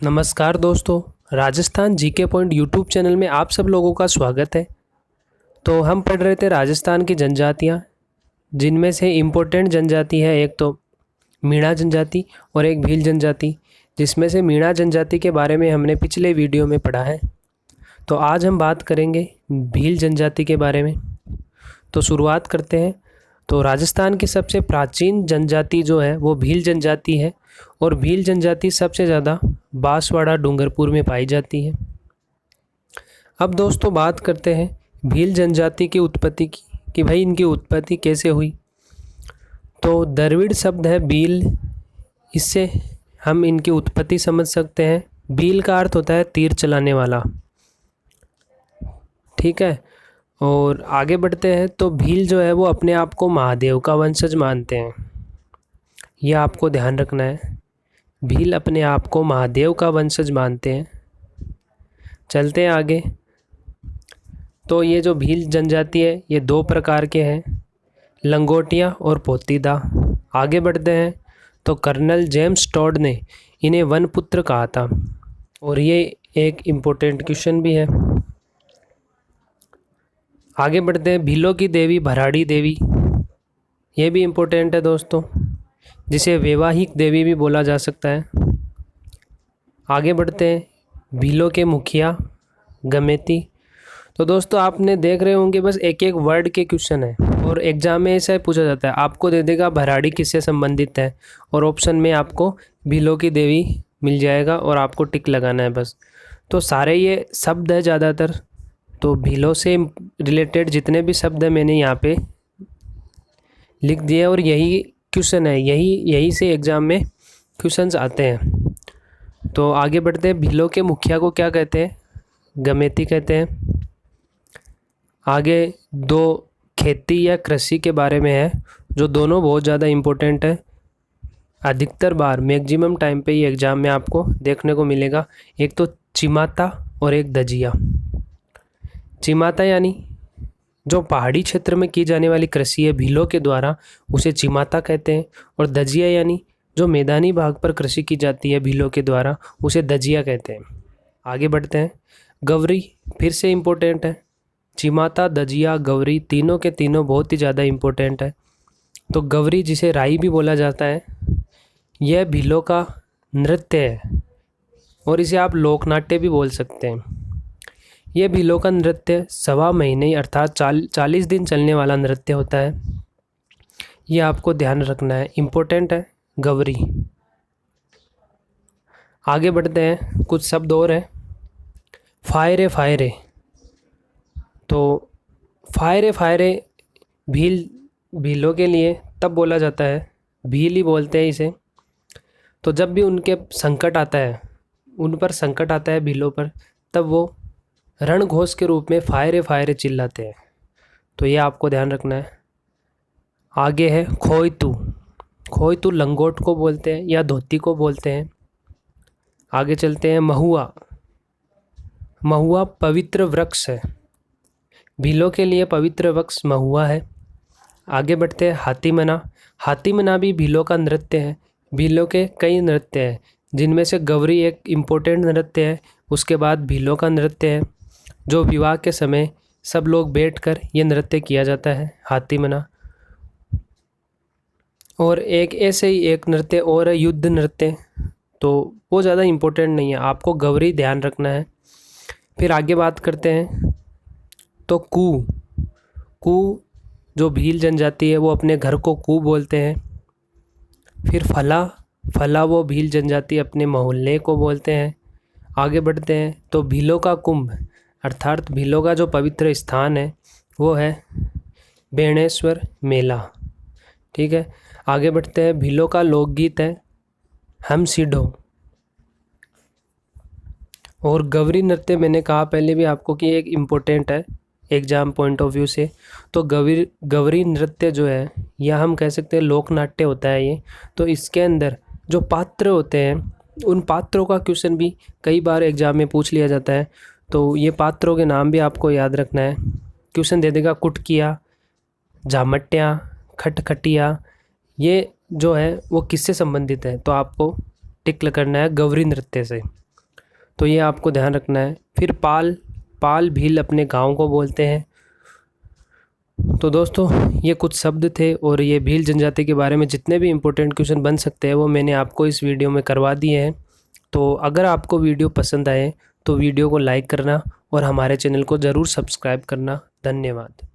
नमस्कार दोस्तों, Rajasthan GK point YouTube channel में आप सब लोगों का स्वागत है। तो हम पढ़ रहे थे राजस्थान की जनजातियाँ, जिनमें से इम्पोर्टेंट जनजाति है एक तो मीणा जनजाति और एक भील जनजाति, जिसमें से मीणा जनजाति के बारे में हमने पिछले वीडियो में पढ़ा है। तो आज हम बात करेंगे भील जनजाति के बारे में। तो शुरुआत करते हैं। तो राजस्थान की सबसे प्राचीन जनजाति जो है वो भील जनजाति है, और भील जनजाति सबसे ज़्यादा बांसवाड़ा डूंगरपुर में पाई जाती है। अब दोस्तों बात करते हैं भील जनजाति की उत्पत्ति की, कि भाई इनकी उत्पत्ति कैसे हुई। तो द्रविड़ शब्द है भील, इससे हम इनकी उत्पत्ति समझ सकते हैं। भील का अर्थ होता है तीर चलाने वाला, ठीक है। और आगे बढ़ते हैं। तो भील जो है वो अपने आप को महादेव का वंशज मानते हैं, यह आपको ध्यान रखना है। भील अपने आप को महादेव का वंशज मानते हैं। चलते हैं आगे। तो ये जो भील जनजाति है ये दो प्रकार के हैं, लंगोटिया और पोतीदा। आगे बढ़ते हैं। तो कर्नल जेम्स टॉड ने इन्हें वनपुत्र कहा था, और ये एक इम्पोर्टेंट क्वेश्चन भी है। आगे बढ़ते हैं। भीलों की देवी भराड़ी देवी, ये भी इम्पोर्टेंट है दोस्तों, जिसे वैवाहिक देवी भी बोला जा सकता है। आगे बढ़ते हैं। भीलों के मुखिया गमेती। तो दोस्तों आपने देख रहे होंगे बस एक एक वर्ड के क्वेश्चन है, और एग्जाम में ऐसा पूछा जाता है, आपको दे देगा भराड़ी किससे संबंधित है, और ऑप्शन में आपको भीलों की देवी मिल जाएगा और आपको टिक लगाना है बस। तो सारे ये शब्द है ज़्यादातर, तो भीलों से रिलेटेड जितने भी शब्द हैं मैंने यहाँ पे लिख दिए, और यही क्वेश्चन है, यही से एग्ज़ाम में क्वेश्चंस आते हैं। तो आगे बढ़ते हैं। भीलों के मुखिया को क्या कहते हैं? गमेती कहते हैं। आगे दो खेती या कृषि के बारे में है, जो दोनों बहुत ज़्यादा इम्पोर्टेंट है। अधिकतर बार मैक्सिमम टाइम पे ये एग्ज़ाम में आपको देखने को मिलेगा। एक तो चिमाता और एक दजिया। चिमाता यानी जो पहाड़ी क्षेत्र में की जाने वाली कृषि है भीलों के द्वारा, उसे चिमाता कहते हैं। और दजिया यानी जो मैदानी भाग पर कृषि की जाती है भीलों के द्वारा, उसे दजिया कहते हैं। आगे बढ़ते हैं। गवरी फिर से इम्पोर्टेंट है। चिमाता, दजिया, गवरी तीनों के तीनों बहुत ही ज़्यादा इम्पोर्टेंट है। तो गवरी, जिसे राई भी बोला जाता है, यह भीलों का नृत्य है, और इसे आप लोकनाट्य भी बोल सकते हैं। यह भीलों का नृत्य सवा महीने अर्थात 40 दिन चलने वाला नृत्य होता है। ये आपको ध्यान रखना है, इम्पोर्टेंट है गवरी। आगे बढ़ते हैं। कुछ शब्द और हैं। फायरे फायरे। तो फायरे भीलों के लिए तब बोला जाता है, भील ही बोलते हैं इसे। तो जब भी उनके संकट आता है, उन पर संकट आता है भीलों पर, तब वो रणघोष के रूप में फायरे फायरे चिल्लाते हैं। तो ये आपको ध्यान रखना है। आगे है खोयतू। खोयतू लंगोट को बोलते हैं या धोती को बोलते हैं। आगे चलते हैं। महुआ। महुआ पवित्र वृक्ष है, भीलों के लिए पवित्र वृक्ष महुआ है। आगे बढ़ते हैं। हाथीमना। हाथीमना भी भीलों का नृत्य है। भीलों के कई नृत्य हैं, जिनमें से गवरी एक इम्पोर्टेंट नृत्य है। उसके बाद भीलों का नृत्य है, जो विवाह के समय सब लोग बैठकर ये नृत्य किया जाता है, हाथीमना। और एक ऐसे ही एक नृत्य और है, युद्ध नृत्य। तो वो ज़्यादा इम्पोर्टेंट नहीं है, आपको गवरी ध्यान रखना है। फिर आगे बात करते हैं। तो कू जो भील जनजाति है वो अपने घर को कू बोलते हैं। फिर फला वो भील जनजाति अपने मोहल्ले को बोलते हैं। आगे बढ़ते हैं। तो भीलों का कुंभ अर्थात भीलों का जो पवित्र स्थान है वो है बेणेश्वर मेला, ठीक है। आगे बढ़ते हैं। भीलों का लोकगीत है हम सीढ़ो। और गवरी नृत्य मैंने कहा पहले भी आपको कि एक इम्पोर्टेंट है एग्जाम पॉइंट ऑफ व्यू से। तो गवरी नृत्य जो है, या हम कह सकते हैं लोकनाट्य होता है ये। तो इसके अंदर जो पात्र होते हैं, उन पात्रों का क्वेश्चन भी कई बार एग्जाम में पूछ लिया जाता है। तो ये पात्रों के नाम भी आपको याद रखना है। क्वेश्चन दे देगा कुटकिया, झामटिया, खटखटिया, ये जो है वो किससे संबंधित है, तो आपको टिक करना है गवरी नृत्य से। तो ये आपको ध्यान रखना है। फिर पाल, पाल भील अपने गांव को बोलते हैं। तो दोस्तों ये कुछ शब्द थे और ये भील जनजाति के बारे में जितने भी इम्पोर्टेंट क्वेश्चन बन सकते हैं वो मैंने आपको इस वीडियो में करवा दिए हैं। तो अगर आपको वीडियो पसंद आए तो वीडियो को लाइक करना और हमारे चैनल को ज़रूर सब्सक्राइब करना। धन्यवाद।